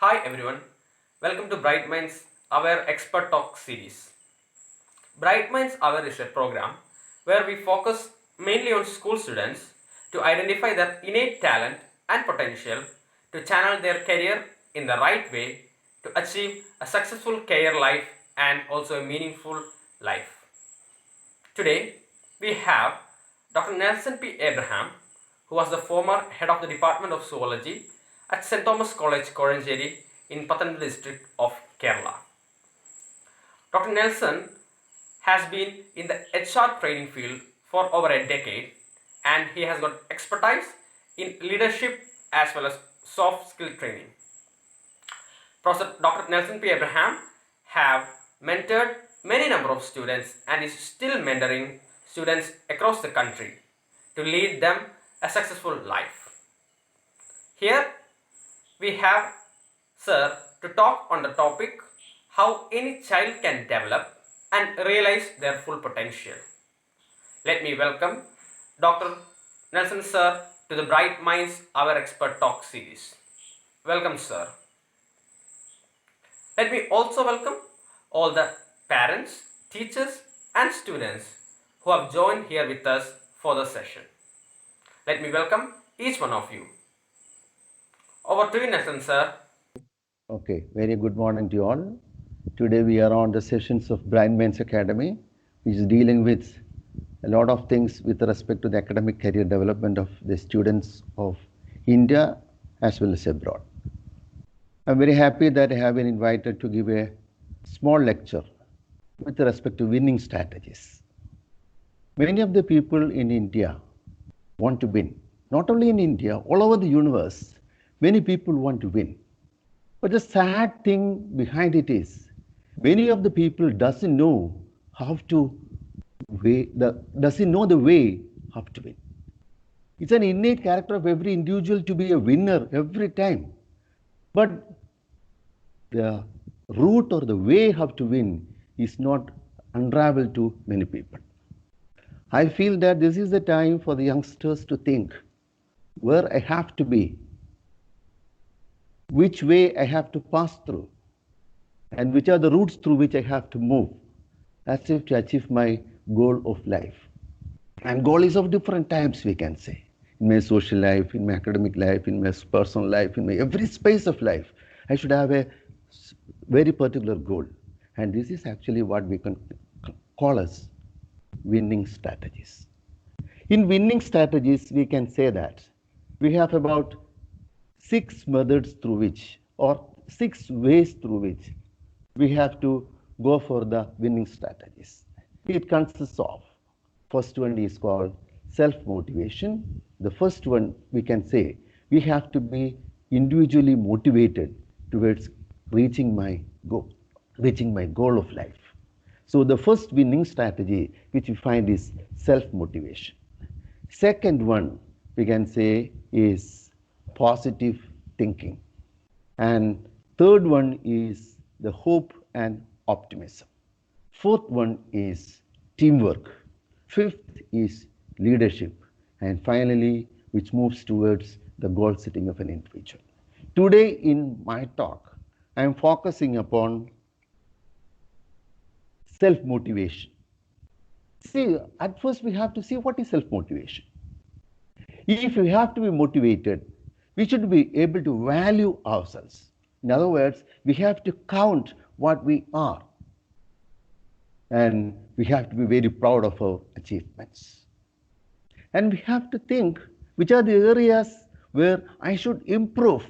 Hi everyone, welcome to Bright Minds Our Expert Talk series. Bright Minds Our is a program where we focus mainly on school students to identify their innate talent and potential to channel their career in the right way to achieve a successful career life and also a meaningful life. Today, we have Dr. Nelson P. Abraham, who was the former head of the Department of Zoology at St. Thomas College, Koranjeri in Pathanamthitta district of Kerala. Dr. Nelson has been in the HR training field for over a decade and he has got expertise in leadership as well as soft skill training. Professor Dr. Nelson P. Abraham have mentored many number of students and is still mentoring students across the country to lead them a successful life. Here we have Sir to talk on the topic how any child can develop and realize their full potential. Let me welcome Dr. Nelson Sir to the Bright Minds Our Expert Talk series. Welcome, sir. Let me also welcome all the parents, teachers and students who have joined here with us for the session. Let me welcome each one of you. Over to you, Nelson, sir. Okay, very good morning to you all. Today we are on the sessions of Bright Minds Academy, which is dealing with a lot of things with respect to the academic career development of the students of India as well as abroad. I'm very happy that I have been invited to give a small lecture with respect to winning strategies. Many of the people in India want to win. Not only in India, all over the universe, many people want to win. But the sad thing behind it is, many of the people doesn't know the way how to win. It's an innate character of every individual to be a winner every time. But the route or the way how to win is not unraveled to many people. I feel that this is the time for the youngsters to think where I have to be, which way I have to pass through, and which are the routes through which I have to move as if to achieve my goal of life. And goal is of different types, we can say. In my social life, in my academic life, in my personal life, in my every space of life, I should have a very particular goal. And this is actually what we can call as winning strategies. In winning strategies, we can say that we have about 6 methods through which, or 6 ways through which we have to go for the winning strategies. It consists of, first one is called self-motivation. The first one we can say, we have to be individually motivated towards reaching my goal of life. So the first winning strategy which we find is self-motivation. Second one we can say is positive thinking. And third one is the hope and optimism. Fourth one is teamwork. Fifth is leadership. And finally, which moves towards the goal setting of an individual. Today in my talk, I am focusing upon self-motivation. See, at first we have to see what is self-motivation. If we have to be motivated, we should be able to value ourselves. In other words, we have to count what we are. And we have to be very proud of our achievements. And we have to think which are the areas where I should improve.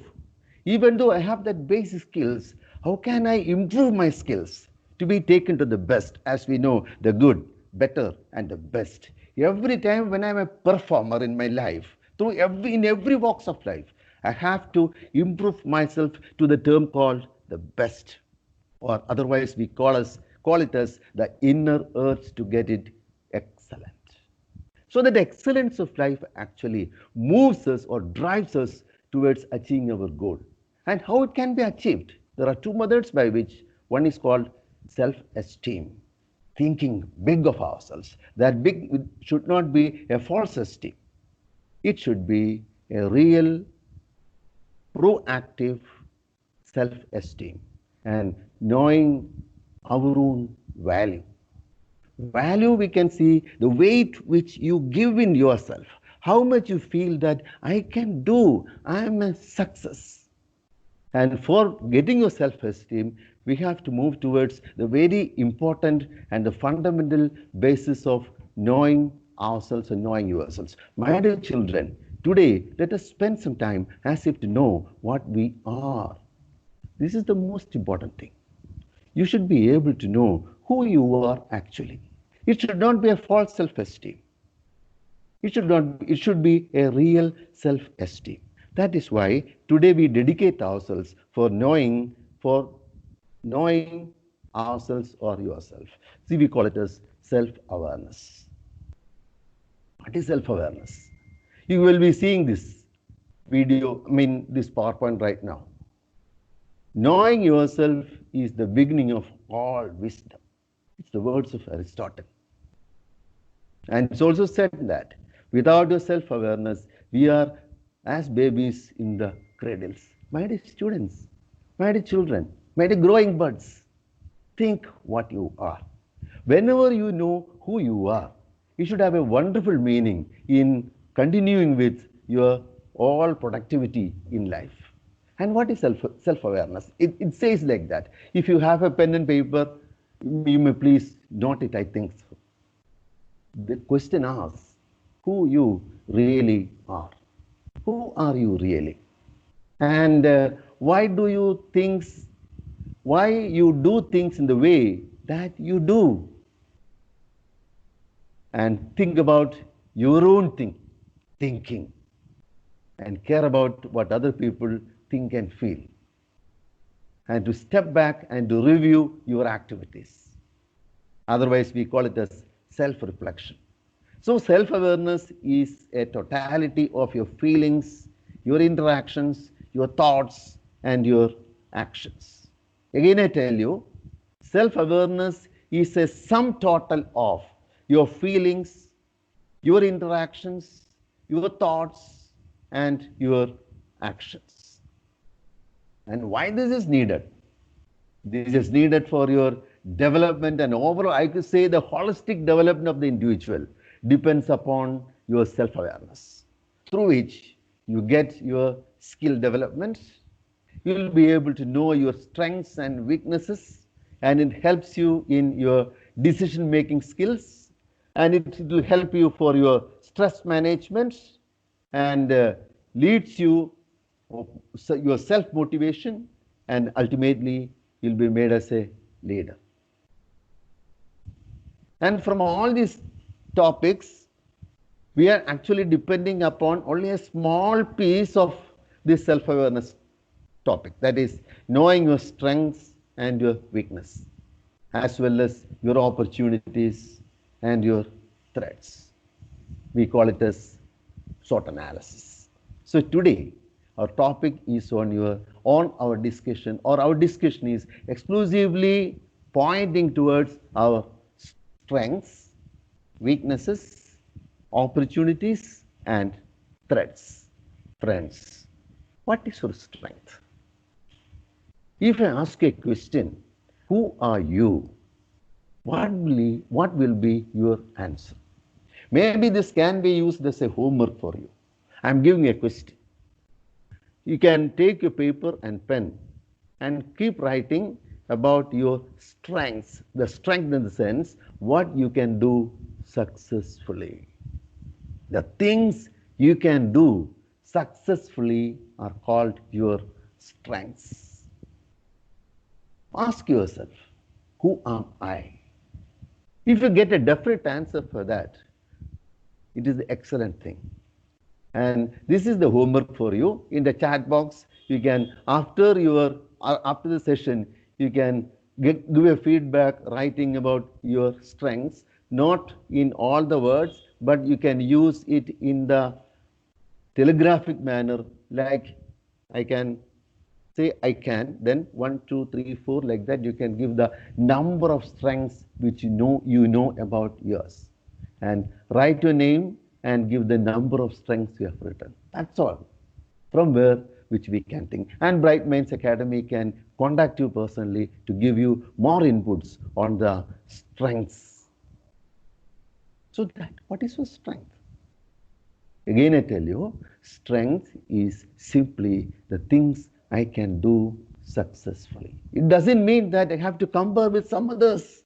Even though I have that basic skills, how can I improve my skills to be taken to the best? As we know, the good, better, and the best. Every time when I'm a performer in my life, in every walks of life, I have to improve myself to the term called the best, or otherwise we call it as the inner urge to get it excellent. So that excellence of life actually moves us or drives us towards achieving our goal. And how it can be achieved? There are 2 methods by which. One is called self-esteem, thinking big of ourselves. That big should not be a false esteem. It should be a real, proactive self-esteem and knowing our own value. Value, we can see the weight which you give in yourself, how much you feel that I can do, I am a success. And for getting your self-esteem, we have to move towards the very important and the fundamental basis of knowing ourselves and knowing yourselves. My dear children, today let us spend some time as if to know what we are. This is the most important thing. You should be able to know who you are actually. It should not be a false self-esteem. It should be a real self-esteem. That is why today we dedicate ourselves for knowing ourselves or yourself. See, we call it as self-awareness. What is self-awareness? You will be seeing this video, this PowerPoint right now. Knowing yourself is the beginning of all wisdom. It's the words of Aristotle. And it's also said that without your self-awareness, we are as babies in the cradles. My dear students, my dear children, my dear growing buds, think what you are. Whenever you know who you are, it should have a wonderful meaning in continuing with your all productivity in life. And what is self-awareness? It says like that. If you have a pen and paper, you may please note it, I think so. The question asks, who you really are. Who are you really? And why you do things in the way that you do? And think about your own thinking and care about what other people think and feel. And to step back and to review your activities. Otherwise, we call it as self-reflection. So self-awareness is a totality of your feelings, your interactions, your thoughts, and your actions. Again, I tell you, self-awareness is a sum total of your feelings, your interactions, your thoughts, and your actions. And why this is needed? This is needed for your development, and overall, I could say the holistic development of the individual depends upon your self-awareness, through which you get your skill development. You will be able to know your strengths and weaknesses, and it helps you in your decision-making skills, and it will help you for your stress management, and leads you your self-motivation, and ultimately you'll be made as a leader. And from all these topics, we are actually depending upon only a small piece of this self-awareness topic, that is knowing your strengths and your weakness, as well as your opportunities and your threats. We call it as SWOT analysis. So today our topic is on our discussion, or our discussion is exclusively pointing towards our strengths, weaknesses, opportunities, and threats. Friends, what is your strength? If I ask a question, who are you? What will be your answer? Maybe this can be used as a homework for you. I'm giving a question. You can take your paper and pen and keep writing about your strengths. The strength in the sense, what you can do successfully. The things you can do successfully are called your strengths. Ask yourself, who am I? If you get a definite answer for that, it is an excellent thing. And this is the homework for you. In the chat box, you can, after the session, you can give a feedback writing about your strengths, not in all the words, but you can use it in the telegraphic manner, like I can say I can, then 1, 2, 3, 4, like that. You can give the number of strengths which you know about yours, and write your name and give the number of strengths you have written. That's all. From where? which we can think. And Bright Minds Academy can contact you personally to give you more inputs on the strengths. So that, what is your strength? Again, I tell you, strength is simply the things I can do successfully. It doesn't mean that I have to compare with some others.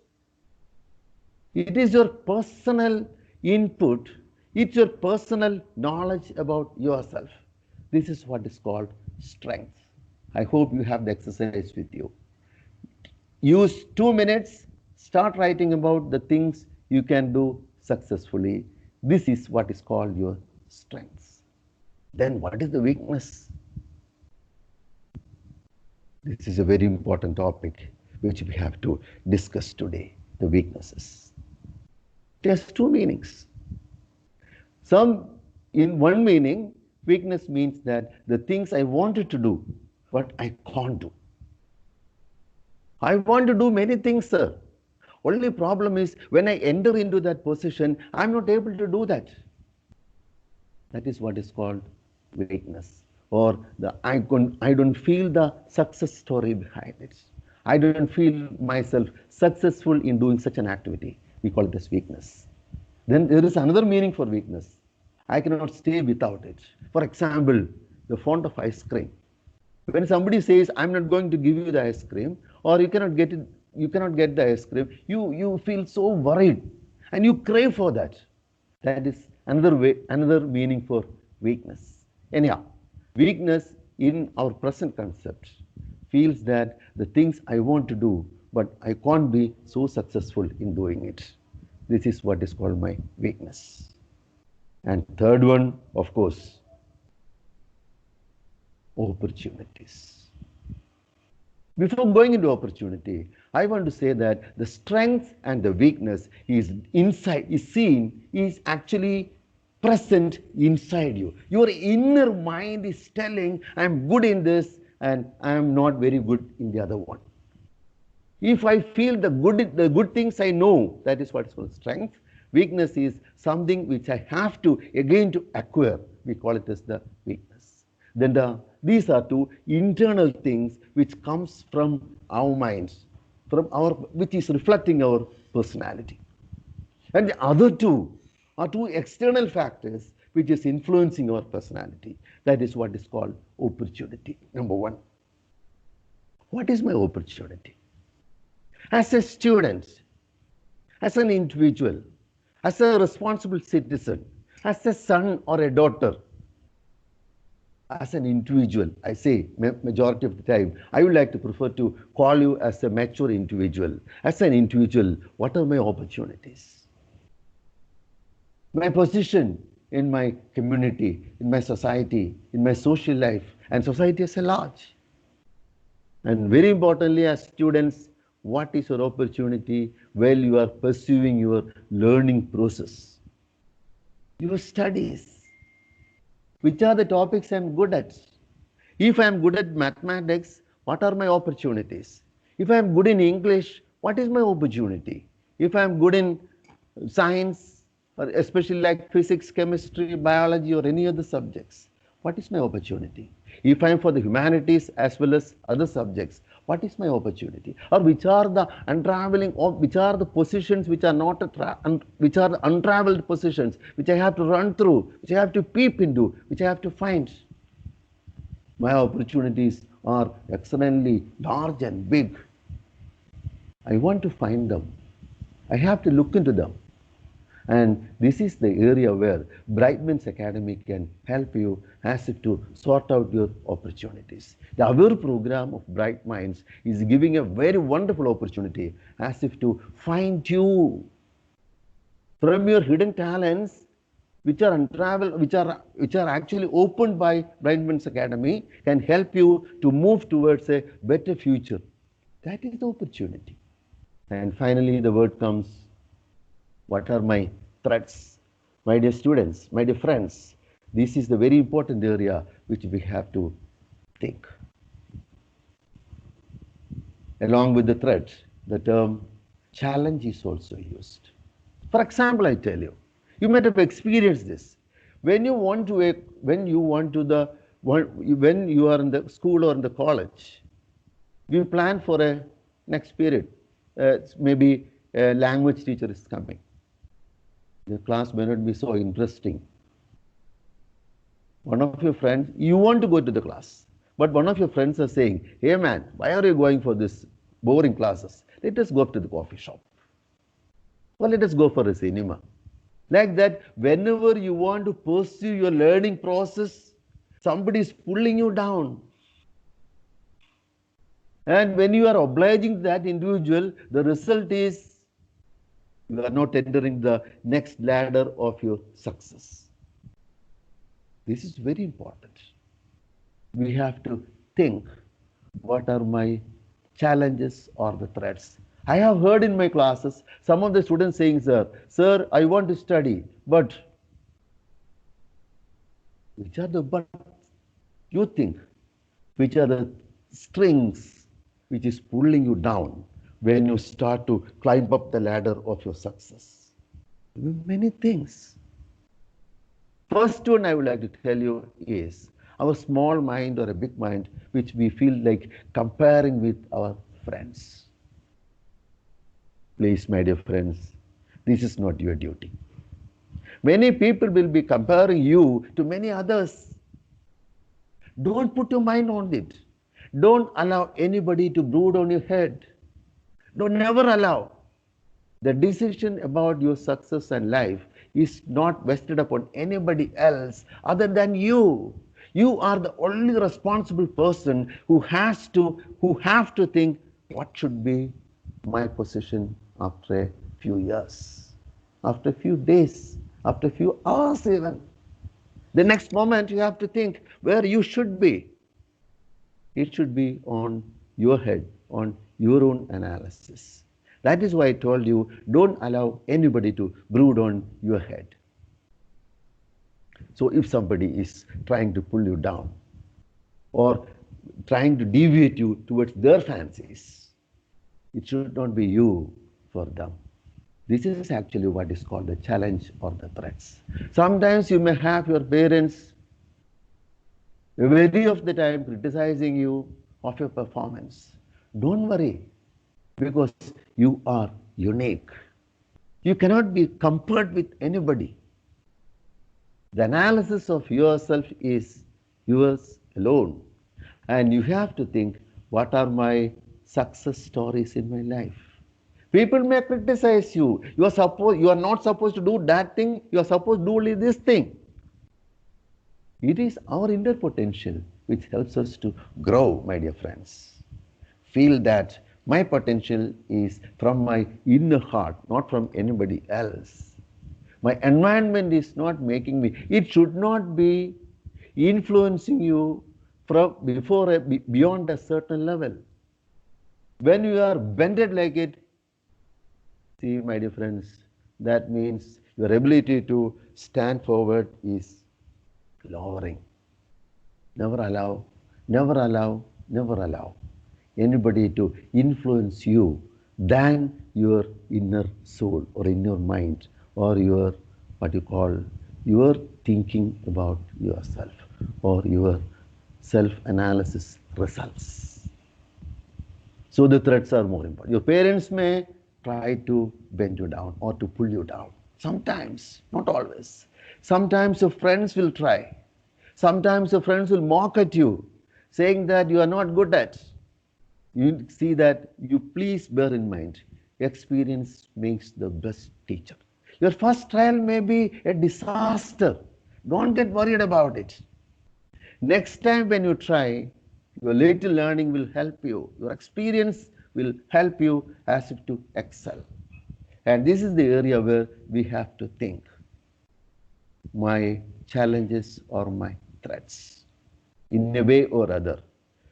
It is your personal input. It's your personal knowledge about yourself. This is what is called strength. I hope you have the exercise with you. Use 2 minutes, start writing about the things you can do successfully. This is what is called your strengths. Then what is the weakness? This is a very important topic which we have to discuss today, the weaknesses. It has two meanings. In one meaning, weakness means that the things I wanted to do, but I can't do. I want to do many things, sir. Only problem is when I enter into that position, I'm not able to do that. That is what is called weakness, or I don't feel the success story behind it. I don't feel myself successful in doing such an activity. We call it as weakness. Then there is another meaning for weakness. I cannot stay without it. For example, the font of ice cream. When somebody says, I'm not going to give you the ice cream, or you cannot get the ice cream, you feel so worried and you crave for that. That is another meaning for weakness. Anyhow, weakness in our present concept feels that the things I want to do, but I can't be so successful in doing it. This is what is called my weakness. And third one, of course, opportunities. Before going into opportunity, I want to say that the strength and the weakness is actually present inside you. Your inner mind is telling, I'm good in this and I'm not very good in the other one. If I feel the good things I know, that is what is called strength. Weakness is something which I have to acquire. We call it as the weakness. Then these are two internal things which comes from our minds, which is reflecting our personality. And the other two are two external factors which is influencing our personality. That is what is called opportunity. Number one, what is my opportunity? As a student, as an individual, as a responsible citizen, as a son or a daughter, as an individual, I say majority of the time, I would like to prefer to call you as a mature individual. As an individual, what are my opportunities? My position in my community, in my society, in my social life, and society as a large. And very importantly, as students, what is your opportunity while you are pursuing your learning process? Your studies. Which are the topics I'm good at? If I'm good at mathematics, what are my opportunities? If I'm good in English, what is my opportunity? If I'm good in science, or especially like physics, chemistry, biology, or any other subjects, what is my opportunity? If I'm for the humanities as well as other subjects, what is my opportunity? Or which are the which are the positions which are not which are the untraveled positions which I have to run through, which I have to peep into, which I have to find? My opportunities are extremely large and big. I want to find them. I have to look into them. And this is the area where Bright Minds Academy can help you as if to sort out your opportunities. The AWARE program of Bright Minds is giving a very wonderful opportunity as if to find you from your hidden talents which are untraveled, which are actually opened by Bright Minds Academy, can help you to move towards a better future. That is the opportunity. And finally, the word comes, what are my threats? My dear students, my dear friends, this is the very important area which we have to think. Along with the threat, the term challenge is also used. For example, I tell you, you might have experienced this. When you want to when you are in the school or in the college, we plan for a next period. Maybe a language teacher is coming. The class may not be so interesting. One of your friends, you want to go to the class, but one of your friends are saying, hey man, why are you going for this boring classes? Let us go up to the coffee shop. Or let us go for a cinema. Like that, whenever you want to pursue your learning process, somebody is pulling you down. And when you are obliging that individual, the result is you are not entering the next ladder of your success. This is very important. We have to think, what are my challenges or the threats? I have heard in my classes some of the students saying, sir, I want to study, but which are the but? You think, which are the strings which is pulling you down when you start to climb up the ladder of your success? Many things. First one I would like to tell you is our small mind or a big mind, which we feel like comparing with our friends. Please, my dear friends, this is not your duty. Many people will be comparing you to many others. Don't put your mind on it. Don't allow anybody to brood on your head. Don't never allow. The decision about your success and life is not vested upon anybody else other than you. You are the only responsible person who have to think, what should be my position after a few years, after a few days, after a few hours even. The next moment you have to think where you should be. It should be on your head, on your own analysis. That is why I told you, don't allow anybody to brood on your head. So if somebody is trying to pull you down or trying to deviate you towards their fancies, it should not be you for them. This is actually what is called the challenge or the threats. Sometimes you may have your parents very of the time criticizing you of your performance. Don't worry, because you are unique. You cannot be compared with anybody. The analysis of yourself is yours alone. And you have to think, what are my success stories in my life? People may criticize you. You are not supposed to do that thing. You are supposed to do only this thing. It is our inner potential which helps us to grow, my dear friends. Feel that my potential is from my inner heart, not from anybody else. My environment is not making me. It should not be influencing you from beyond a certain level. When you are bended like it, see, my dear friends, that means your ability to stand forward is lowering. Never allow, never allow, never allow anybody to influence you than your inner soul or inner mind or your, what you call, your thinking about yourself or your self-analysis results. So the threats are more important. Your parents may try to bend you down or to pull you down. Sometimes, not always. Sometimes your friends will try. Sometimes your friends will mock at you, saying that you are not good at. You see that, you please bear in mind, experience makes the best teacher. Your first trial may be a disaster. Don't get worried about it. Next time when you try, your later learning will help you. Your experience will help you as if to excel. And this is the area where we have to think. My challenges or my threats. In a way or other,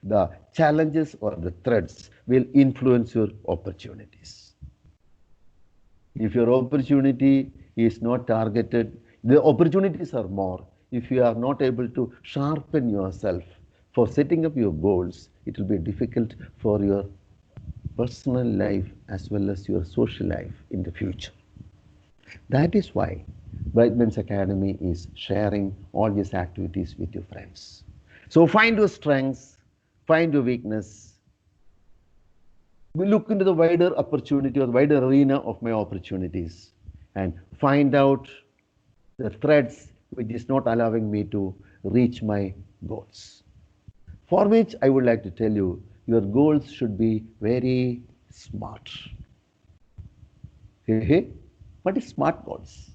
the challenges or the threats will influence your opportunities. If your opportunity is not targeted, the opportunities are more. If you are not able to sharpen yourself for setting up your goals, it will be difficult for your personal life as well as your social life in the future. That is why Bright Minds Academy is sharing all these activities with your friends. So find your strengths, find your weakness. We look into the wider opportunity or the wider arena of my opportunities and find out the threads which is not allowing me to reach my goals. For which I would like to tell you, your goals should be very smart. What is SMART goals?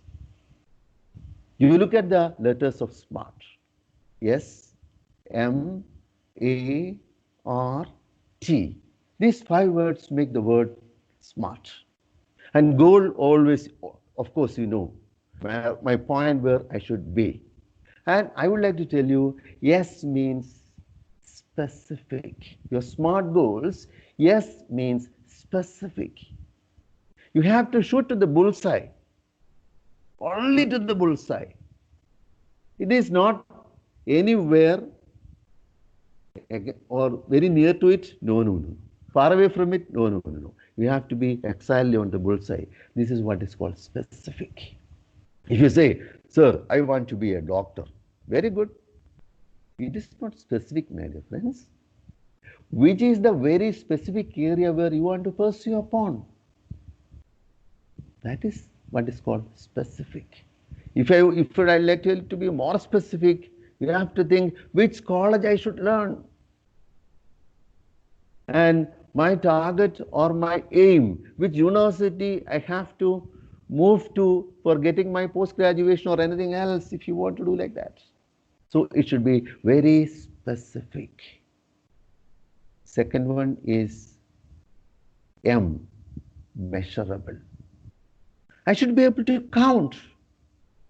You look at the letters of SMART. S, M, A, R, T. These 5 words make the word SMART. And goal always, of course, you know, my point where I should be. And I would like to tell you, S means specific. Your SMART goals, S means specific. You have to shoot to the bullseye, only to the bullseye. It is not anywhere or very near to it. No, no, no. Far away from it. No, no, no, no. You have to be exactly on the bullseye. This is what is called specific. If you say, sir, I want to be a doctor, very good. It is not specific, my dear friends. Which is the very specific area where you want to pursue upon? That is what is called specific. If I like you to be more specific, you have to think which college I should learn. And my target or my aim, which university I have to move to for getting my post-graduation or anything else if you want to do like that. So it should be very specific. Second one is M, measurable. I should be able to count.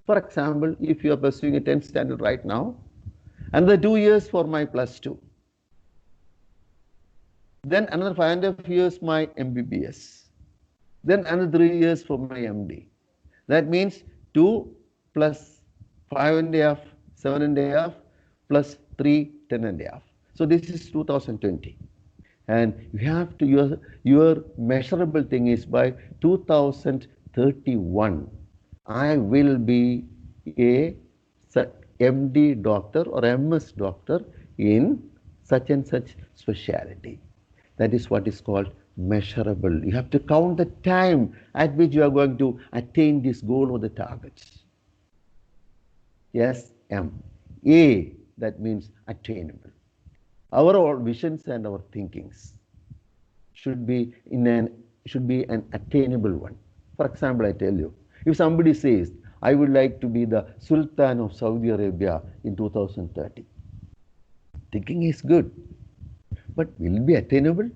For example, if you are pursuing a 10th standard right now, another 2 years for my plus 2. Then another 5.5 years my MBBS. Then another 3 years for my MD. That means 2 plus 5.5, 7.5 plus 3, 10.5. So this is 2020. And you have to, your measurable thing is by 2031, I will be a MD doctor or MS doctor in such and such specialty. That is what is called measurable. You have to count the time at which you are going to attain this goal or the targets. Yes, M. A, that means attainable. Our visions and our thinkings should be an attainable one. For example, I tell you, if somebody says, I would like to be the Sultan of Saudi Arabia in 2030, thinking is good, but will it be attainable?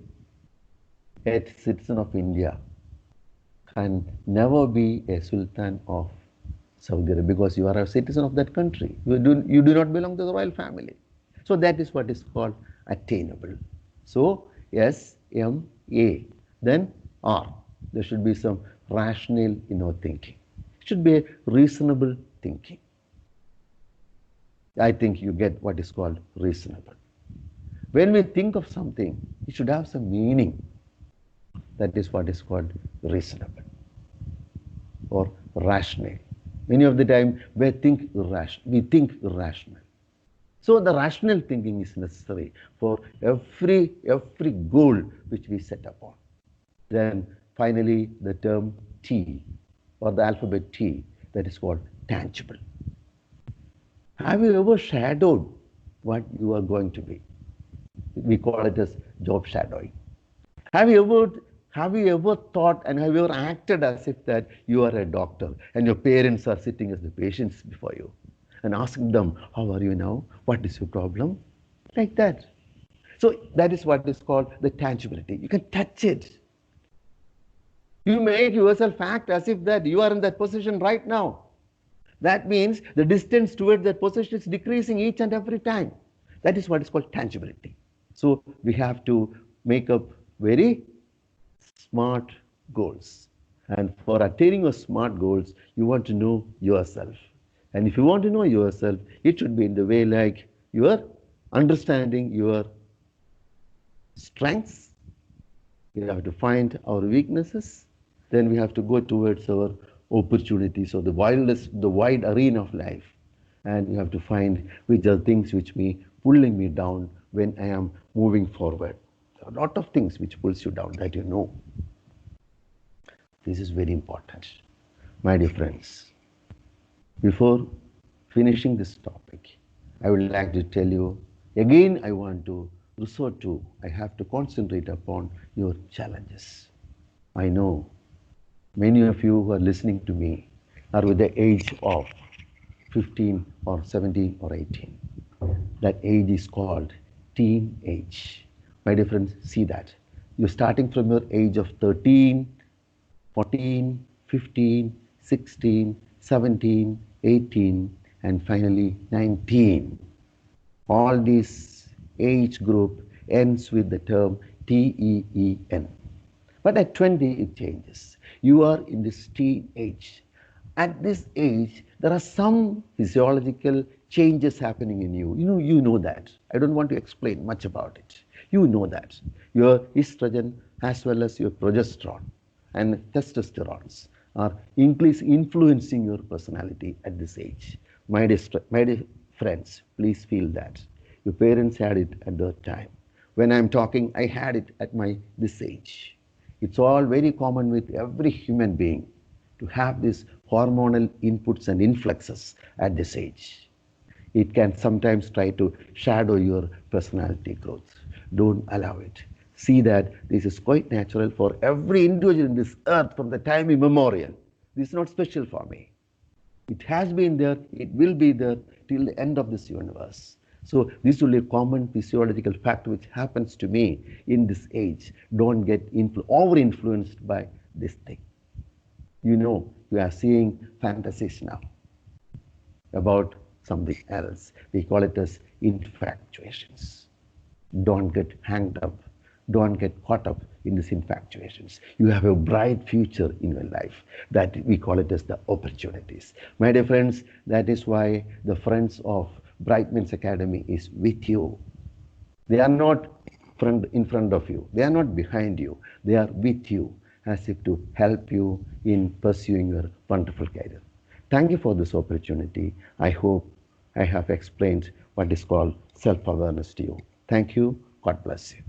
A citizen of India can never be a Sultan of Saudi Arabia because you are a citizen of that country. You do not belong to the royal family. So that is what is called attainable. So S, M, A, then R. There should be some rational thinking. It should be a reasonable thinking. I think you get what is called reasonable. When we think of something, it should have some meaning. That is what is called reasonable or rational. Many of the time we think irrational. So the rational thinking is necessary for every goal which we set upon. Then finally the term T or the alphabet T, that is called tangible. Have you ever shadowed what you are going to be? We call it as job shadowing. Have you ever thought and have you ever acted as if that you are a doctor and your parents are sitting as the patients before you and asking them, how are you now? What is your problem? Like that. So that is what is called the tangibility. You can touch it. You make yourself act as if that you are in that position right now. That means the distance towards that position is decreasing each and every time. That is what is called tangibility. So we have to make up very smart goals. And for attaining your smart goals, you want to know yourself. And if you want to know yourself, it should be in the way like you are understanding your strengths. We have to find our weaknesses. Then we have to go towards our opportunities or the wide arena of life. And you have to find which are things which we pulling me down when I am moving forward. There are a lot of things which pulls you down that you know. This is very important. My dear friends, before finishing this topic, I would like to tell you, again I want to resort to, I have to concentrate upon your challenges. I know many of you who are listening to me are with the age of 15 or 17 or 18. That age is called teen age. My dear friends, see that. You're starting from your age of 13, 14, 15, 16, 17, 18, and finally 19. All this age group ends with the term TEEN. But at 20, it changes. You are in this teen age. At this age, there are some physiological changes happening in you. You know that. I don't want to explain much about it. You know that. Your estrogen as well as your progesterone and testosterone are influencing your personality at this age. My dear friends, please feel that. Your parents had it at their time. When I'm talking, I had it at this age. It's all very common with every human being to have these hormonal inputs and influxes at this age. It can sometimes try to shadow your personality growth. Don't allow it. See that this is quite natural for every individual in this earth from the time immemorial. This is not special for me. It has been there, it will be there till the end of this universe. So this will be a common physiological fact which happens to me in this age. Don't get over-influenced by this thing. You are seeing fantasies now about something else. We call it as infatuations. Don't get hanged up. Don't get caught up in these infatuations. You have a bright future in your life. That we call it as the opportunities. My dear friends, that is why the friends of Bright Minds Academy is with you. They are not in front of you. They are not behind you. They are with you as if to help you in pursuing your wonderful career. Thank you for this opportunity. I hope I have explained what is called self-awareness to you. Thank you. God bless you.